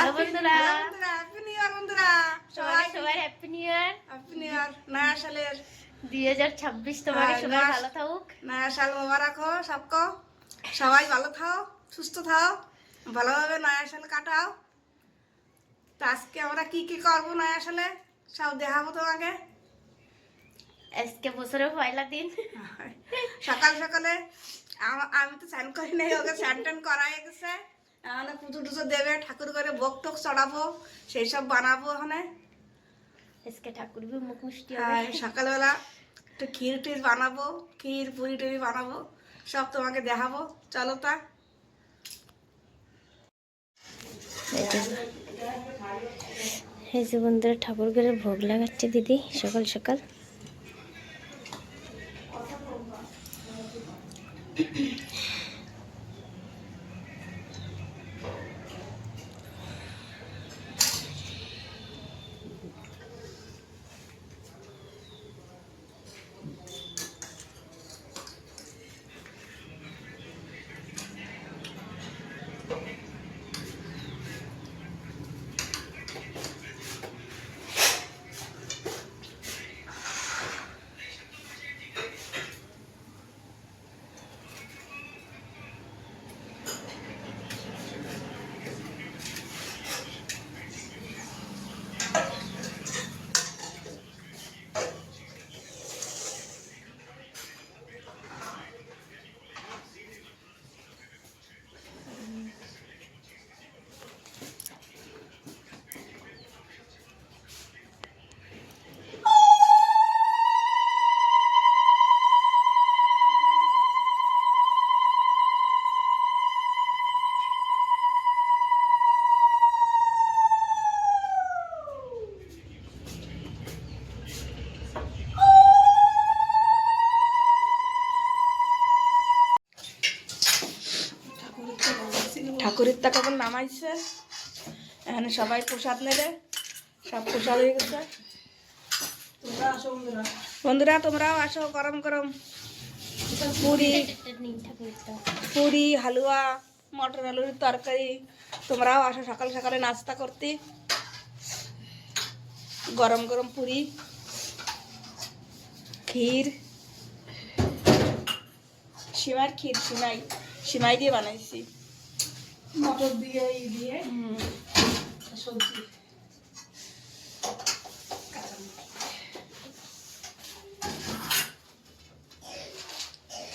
Hello বন্ধুরা, happy new year বন্ধুরা, সবাই happy new year. Happy new year, নয়া সালের 2026 তোমাকে সবাই ভালো থাকুক। নয়া সাল মোবারক হো সবকো। সবাই ভালো থাও, সুস্থ থাও, ভালোভাবে নয়া সাল কাটাও। তো আজকে আমরা কি কি করবো নয়া সালে সব দেখাবো তোমাকে। আজকে বছরের পয়লা দিন। সকাল সকালে আমি তো স্নান করি নাই, ওকে স্নান টান করাই গেছে। মানে পুজো টুজো দেবে, ঠাকুর করে ভোগ টোক চড়াবো, সেই সব বানাবো ওখানে। আজকে ঠাকুর বি মুখ মিষ্টি হ্যাঁ, হবে। সকালবেলা একটু ক্ষীর টির বানাবো, ক্ষীর পুরি টুরি বানাবো, সব তোমাকে দেখাবো। চলো তা। এই যে বন্ধুরা, ঠাকুর ঘরে ভোগ লাগাচ্ছে দিদি সকাল সকাল। ঠাকুরের তা কেবল নামাইছে, এখানে সবাই প্রসাদ নেবে, সব প্রসাদ হয়ে গেছে। বন্ধুরা তোমরাও আসো, গরম গরম পুরি হালুয়া, মটর আলুর তরকারি, তোমরাও আসো সকাল সকালে নাস্তা করতে। গরম গরম পুরি, ক্ষীর, সিমার ক্ষীর, সিমাই দিয়ে বানাইছি, মটর দিয়ে সবজি।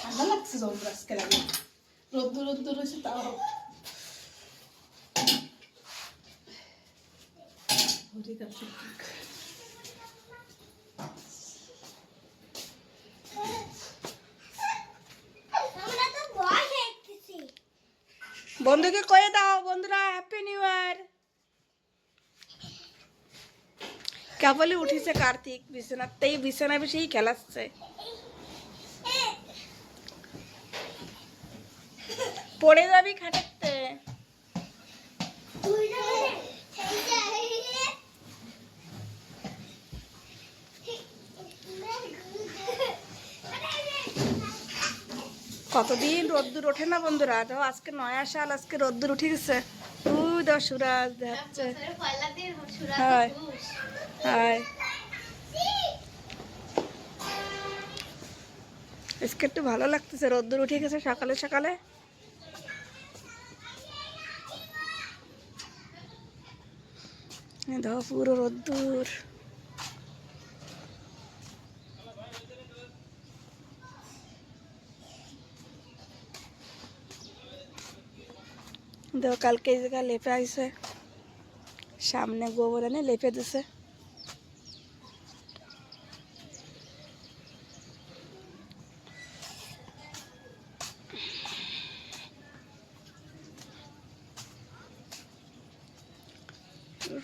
ঠান্ডা লাগছে যন্ত্র আজকে, লাগে রোদ্দুর রয়েছে তাও। বন্ধুকে কয়ে দাও, বন্ধুরা হ্যাপি নিউ ইয়ার। কেবলই উঠিছে কার্তিক বিছানাতেই, বিছানায় বসেই খেলাচ্ছে। পড়ে যাবি খাটাতে। কতদিন রোদ্দুর ওঠে না বন্ধুরা, তো আজকে নয়া সাল, আজকে রোদ্দুর উঠে গেছে। সুরাজ দেখাচ্ছে। হ্যাঁ হ্যাঁ, আজকে একটু ভালো লাগতেছে, রোদ্দুর উঠে গেছে সকালে সকালে। দেখো পুরো রোদ্দুর। দেখো কালকে এই জায়গায় লেপে আইছে, সামনে গোবর এনে লেপে দিছে।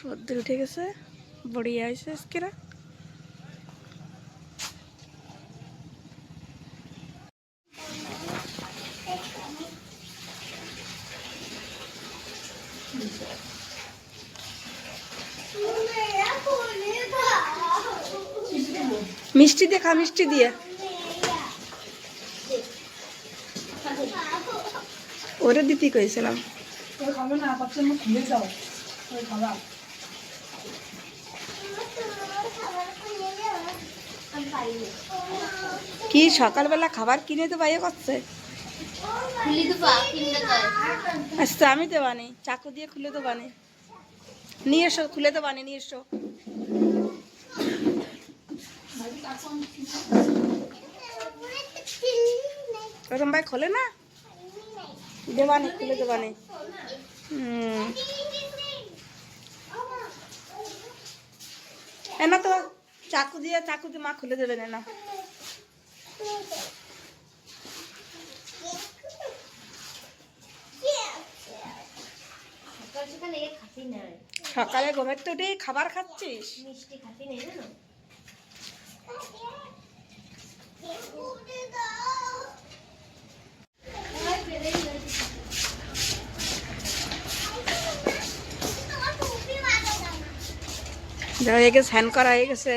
রোদ্দুর উঠে গেছে, বড়িয়া আইছে আজকেরা। মিষ্টি দিয়ে খা, মিষ্টি দিয়ে। ওরে দিতে কইছিলাম। কি সকালবেলা খাবার কিনে তো বাইরে করছে? আচ্ছা আমি তো বানি, চাকু দিয়ে খুলে তো বানি। নিয়ে এসো, খুলে তো বানি, নিয়ে এসো। ওরম ভাই খোলে না, দেবানি খুলে দেবানি। না তো চাকু দিয়ে মা খুলে দেবে না। সকালে ঘুমের তো উঠেই খাবার খাচ্ছিস? মিষ্টি খাতি নেই না। একে স্নান করা হয়ে গেছে,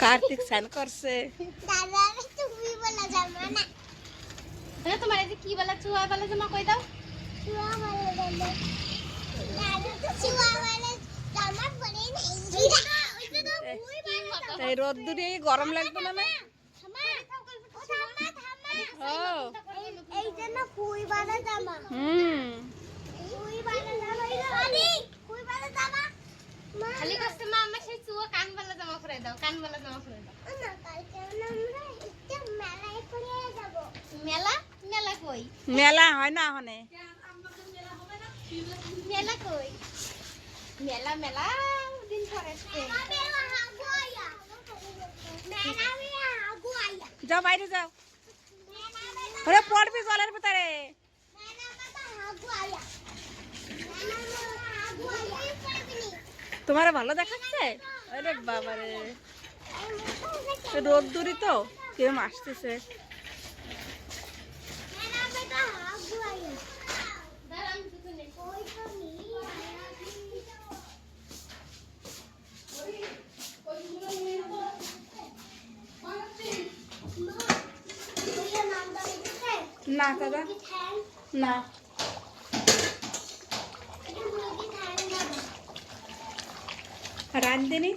কার্তিক স্নান করছে। তোমার এই যে কি বলা, চুয়া বলা জামা কই দাও। তাই রোদ্দুরে গরম লাগবে না? খালি কষ্ট মা আমার সেই চুয়া কান বলা জামা করে দাও, কান বলা জামা করে দাও। মেলা মেলা কই? মেলা হয় না ওখানে। মেলা কই? মেলা মেলা দিন পরে যাও বাইরে যাও, ওরে পড়বি জলের ভিতরে। তোমার ভালো দেখাচ্ছে? আরে বাবারে, রোদ্দুরি তো কেউ আসতেছে। না দাদা না, রাঁধেনি।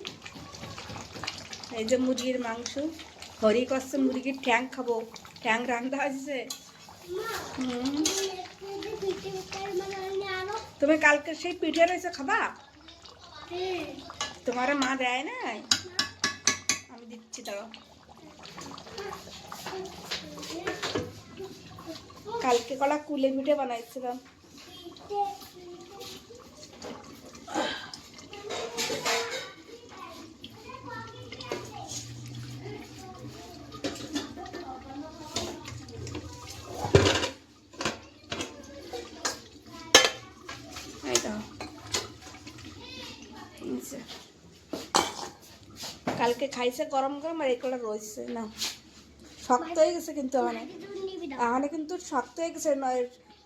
এই যে মুরগির মাংস, হরি করছে মুরগির ঠ্যাং খাবো, ঠ্যাং রান্না হয়েছে। তুমি কালকে সেই পিঠে রয়েছে খাবা? তোমার মা দেয় না? আমি দিচ্ছি, দাও। কালকে কলা কুলে পিঠে বানাইছিলাম। কালকে খাইছে গরম গরম, আর এগুলো রয়েছে না, শক্ত হয়ে গেছে কিন্তু আমার কিন্তু শক্ত হয়ে গেছে।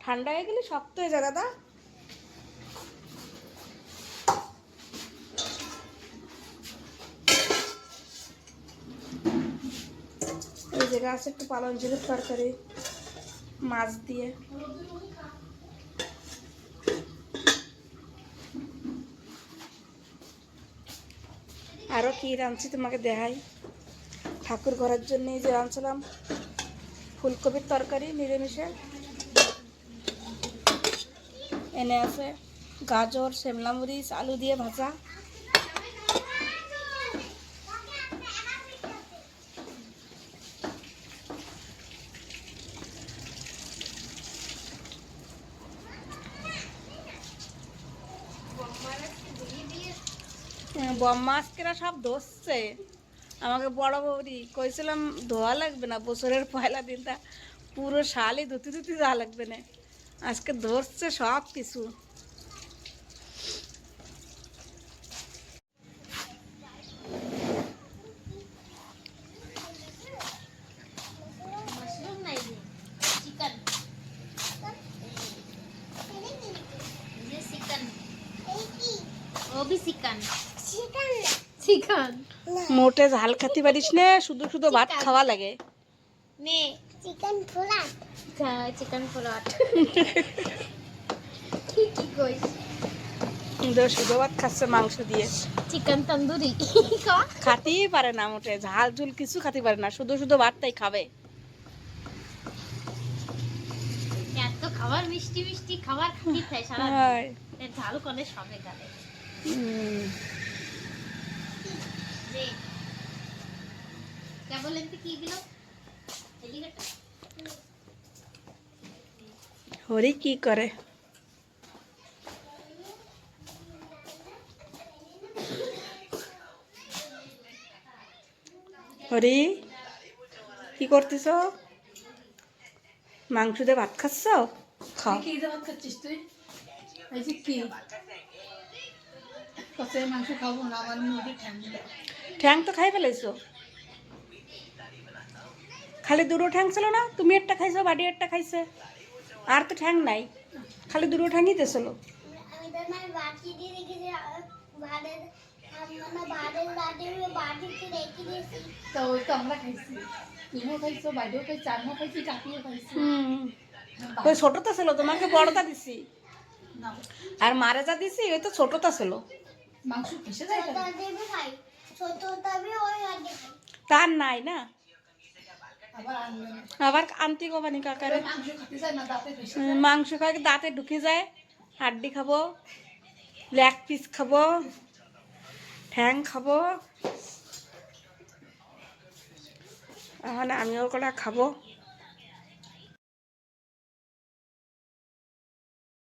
ঠান্ডা হয়ে গেলে শক্ত হয়ে যায় দাদা। এই জায়গা আছে একটু পালং ঝিলের তরকারি মাছ দিয়ে। আরও কি রাঁধছি তোমাকে দেখাই। ঠাকুর ঘরের জন্য এই যে রাঁধছিলাম ফুলকপির তরকারি নিরামিষে। এনে আছে গাজর, শিমলা মরিচ, আলু দিয়ে ভাজা। বম্মা আজকেরা সব ধরছে আমাকে। বড় বৌদি কইছিলাম ধোয়া লাগবে না, বছরের পয়লা দিনটা পুরো শালই ধুতি ধুতি ধোয়া লাগবে না। আজকে ধরছে সব কিছু। মোটে ঝাল খাতে পারিস না, শুধু শুধু ভাত খাওয়া লাগে। Chicken fry, chicken fry. কি কইস? শুধু ভাত খাচ্ছে মাংস দিয়ে। চিকেন তন্দুরি খাতেই পারে না মোটে, ঝাল ঝুল কিছু খাতে পারে না, শুধু শুধু ভাতটাই খাবে। এত খাবার মিষ্টি মিষ্টি খাবার খেতে চাই সারা হয়। ঝাল করে সবে গালে যে क्या बोले थे কি দিল হেলিকপ্টার হরি কি করে? হরি কি করতেছ? মাংস দিয়ে ভাত খাচ্ছ? খাও। কি দিয়ে ভাত খাচ্ছিস তুই? এই যে কি কষাই মাংস খাবো না, আমার মুরগির ঠ্যাং দিলে। ঠ্যাং তো খাই ফেলেছো, খালি দুটো ঠ্যাং ছিল না? তুমি একটা খাইছো, বাড়ি একটা খাইছে, আর তো ঠ্যাং নাই, খালি দুটো ঠ্যাংই দিয়েছিল। আমি তো আমার বাটি দিয়ে রেখেছি, ভাতের মানে ভাতের বাটিতে রেখে দিয়েছি। তো ওই তো আমরা খাইছি, তুমিও খাইছো, বাইরেও খাইছি, আমিও খাইছি, কাকিও খাইছি। ওই ছোটটা ছিল, তোমাকে বড়টা দিছি, না আর মারে যা দিছি ওই তো ছোটটা ছিল। মাংস ফেসে যায় ছোট কেন? দেবে খাই, ছোট তবে ওই আগে খাই। তার নাই না, আবার আনবে না। আবার আনতি কোবানি কাকারে। মাংস খেতে যায় না, দাঁতে ফেসে। মাংস খাই দাঁতে ঢুকে যায়, হাড্ডি খাবো, লেগ পিস খাবো, ঠ্যাং খাবো, এখন আমিও কটা খাবো।